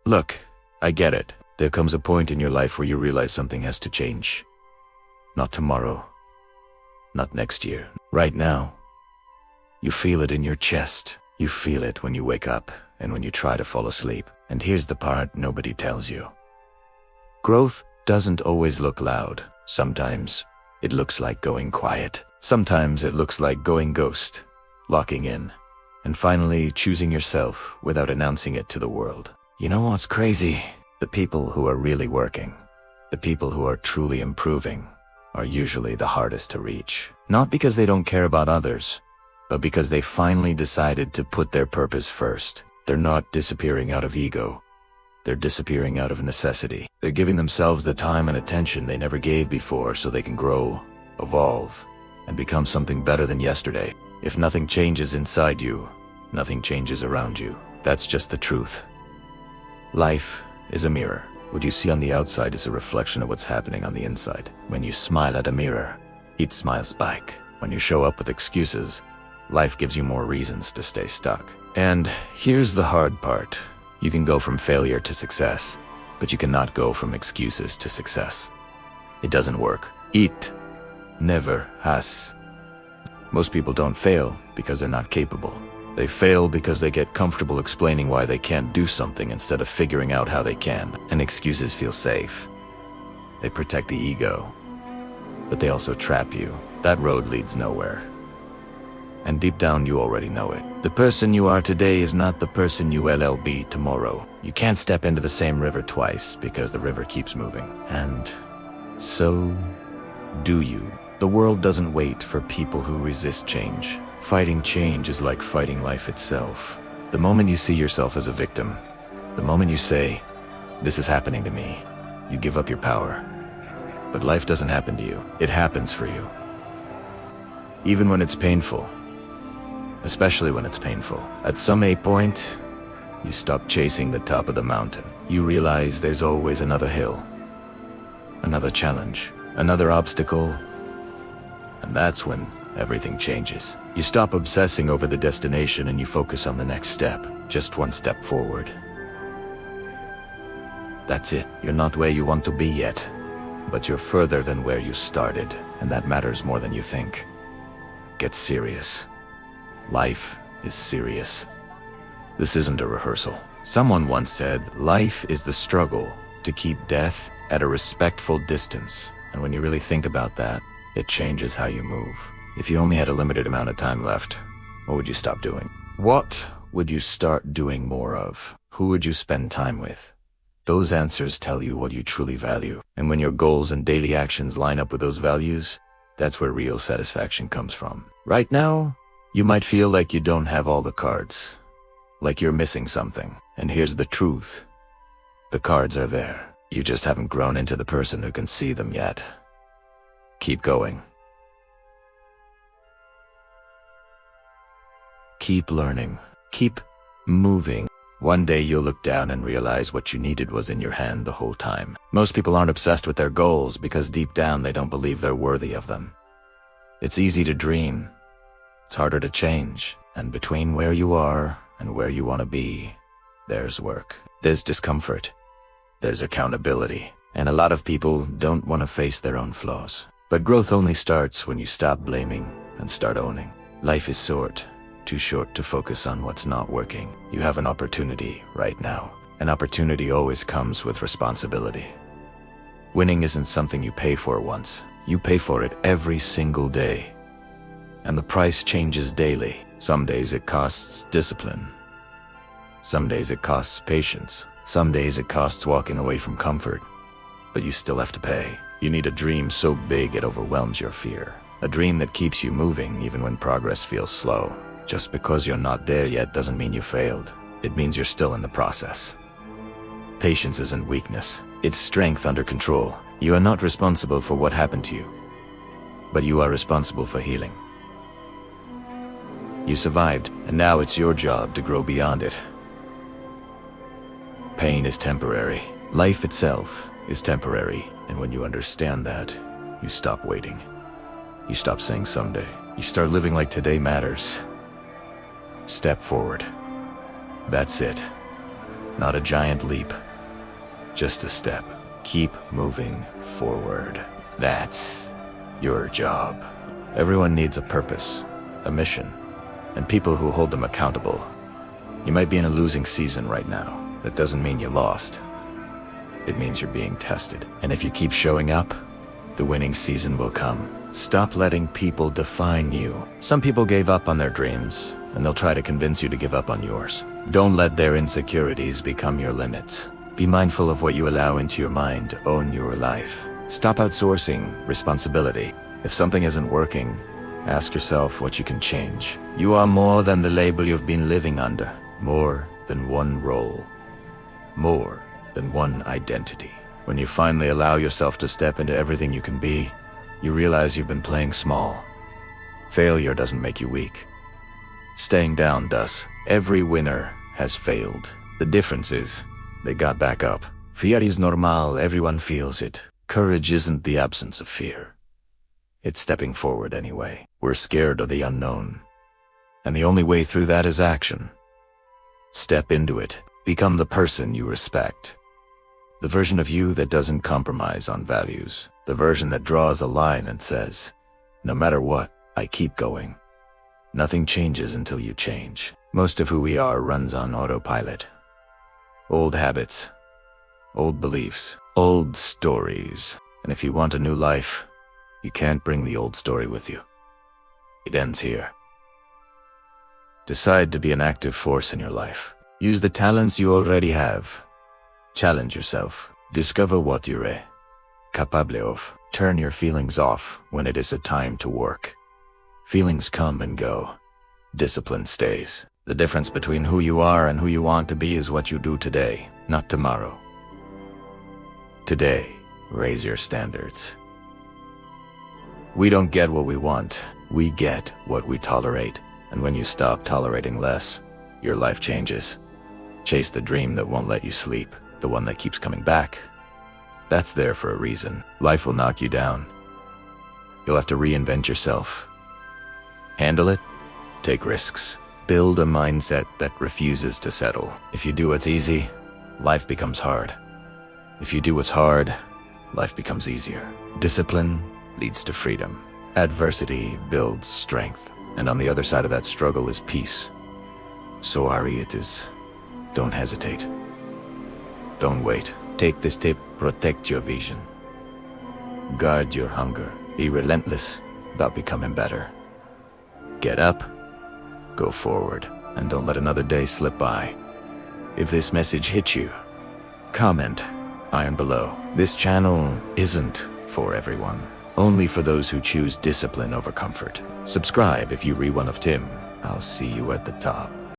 Look, I get it. There comes a point in your life where you realize something has to change. Not tomorrow. Not next year. Right now. You feel it in your chest. You feel it when you wake up and when you try to fall asleep. And here's the part nobody tells you. Growth doesn't always look loud. Sometimes it looks like going quiet. Sometimes it looks like going ghost, locking in, and finally choosing yourself without announcing it to the world. You know what's crazy? The people who are really working, the people who are truly improving, are usually the hardest to reach. Not because they don't care about others, but because they finally decided to put their purpose first. They're not disappearing out of ego. They're disappearing out of necessity. They're giving themselves the time and attention they never gave before so they can grow, evolve, and become something better than yesterday. If nothing changes inside you, nothing changes around you. That's just the truth. Life is a mirror. What you see on the outside is a reflection of what's happening on the inside. When you smile at a mirror, it smiles back. When you show up with excuses, life gives you more reasons to stay stuck. And here's the hard part. You can go from failure to success, but you cannot go from excuses to success. It doesn't work. It never has. Most people don't fail because they're not capable. They fail because they get comfortable explaining why they can't do something instead of figuring out how they can. And excuses feel safe. They protect the ego, but they also trap you. That road leads nowhere. And deep down you already know it. The person you are today is not the person you will be tomorrow. You can't step into the same river twice because the river keeps moving. And so do you. The world doesn't wait for people who resist change. Fighting change is like fighting life itself. The moment you see yourself as a victim, the moment you say, "This is happening to me," you give up your power. But life doesn't happen to you. It happens for you. Even when it's painful. Especially when it's painful. At some point, you stop chasing the top of the mountain. You realize there's always another hill, another challenge, another obstacle, and that's when everything changes. You stop obsessing over the destination and you focus on the next step, just one step forward. That's it. You're not where you want to be yet, but you're further than where you started, and that matters more than you think. Get serious. Life is serious. This isn't a rehearsal. Someone once said, life is the struggle to keep death at a respectful distance. And when you really think about that, it changes how you move. If you only had a limited amount of time left, what would you stop doing? What would you start doing more of? Who would you spend time with? Those answers tell you what you truly value. And when your goals and daily actions line up with those values, that's where real satisfaction comes from. Right now, you might feel like you don't have all the cards, like you're missing something. And here's the truth. The cards are there. You just haven't grown into the person who can see them yet. Keep going. Keep learning. Keep moving. One day you'll look down and realize what you needed was in your hand the whole time. Most people aren't obsessed with their goals because deep down they don't believe they're worthy of them. It's easy to dream. It's harder to change. And between where you are and where you want to be, there's work. There's discomfort. There's accountability. And a lot of people don't want to face their own flaws. But growth only starts when you stop blaming and start owning. Life is short. Too short to focus on what's not working. You have an opportunity right now. An opportunity always comes with responsibility. Winning isn't something you pay for once. You pay for it every single day. And the price changes daily. Some days it costs discipline. Some days it costs patience. Some days it costs walking away from comfort. But you still have to pay. You need a dream so big it overwhelms your fear. A dream that keeps you moving even when progress feels slow. Just because you're not there yet doesn't mean you failed. It means you're still in the process. Patience isn't weakness. It's strength under control. You are not responsible for what happened to you, but you are responsible for healing. You survived, and now it's your job to grow beyond it. Pain is temporary. Life itself is temporary, and when you understand that, you stop waiting. You stop saying someday. You start living like today matters. Step forward. That's it. Not a giant leap, just a step. Keep moving forward. That's your job. Everyone needs a purpose, a mission, and people who hold them accountable. You might be in a losing season right now. That doesn't mean you lost. It means you're being tested. And if you keep showing up, the winning season will come. Stop letting people define you. Some people gave up on their dreams, and they'll try to convince you to give up on yours. Don't let their insecurities become your limits. Be mindful of what you allow into your mind. Own your life. Stop outsourcing responsibility. If something isn't working, ask yourself what you can change. You are more than the label you've been living under. More than one role. More than one identity. When you finally allow yourself to step into everything you can be, you realize you've been playing small. Failure doesn't make you weak. Staying down does. Every winner has failed. The difference is, they got back up. Fear is normal, everyone feels it. Courage isn't the absence of fear. It's stepping forward anyway. We're scared of the unknown. And the only way through that is action. Step into it. Become the person you respect. The version of you that doesn't compromise on values. The version that draws a line and says, no matter what, I keep going. Nothing changes until you change. Most of who we are runs on autopilot. Old habits, old beliefs, old stories. And if you want a new life, you can't bring the old story with you. It ends here. Decide to be an active force in your life. Use the talents you already have. Challenge yourself. Discover what you're capable of. Turn your feelings off when it is a time to work. Feelings come and go. Discipline stays. The difference between who you are and who you want to be is what you do today, not tomorrow. Today, raise your standards. We don't get what we want. We get what we tolerate. And when you stop tolerating less, your life changes. Chase the dream that won't let you sleep, the one that keeps coming back. That's there for a reason. Life will knock you down. You'll have to reinvent yourself. Handle it. Take risks. Build a mindset that refuses to settle. If you do what's easy, life becomes hard. If you do what's hard, life becomes easier. Discipline leads to freedom. Adversity builds strength. And on the other side of that struggle is peace. So Ari, it is. Don't hesitate. Don't wait. Take this tip. Protect your vision. Guard your hunger. Be relentless about becoming better. Get up, go forward, and don't let another day slip by. If this message hit you, comment iron below. This channel isn't for everyone. Only for those who choose discipline over comfort. Subscribe if you re one of Tim. I'll see you at the top.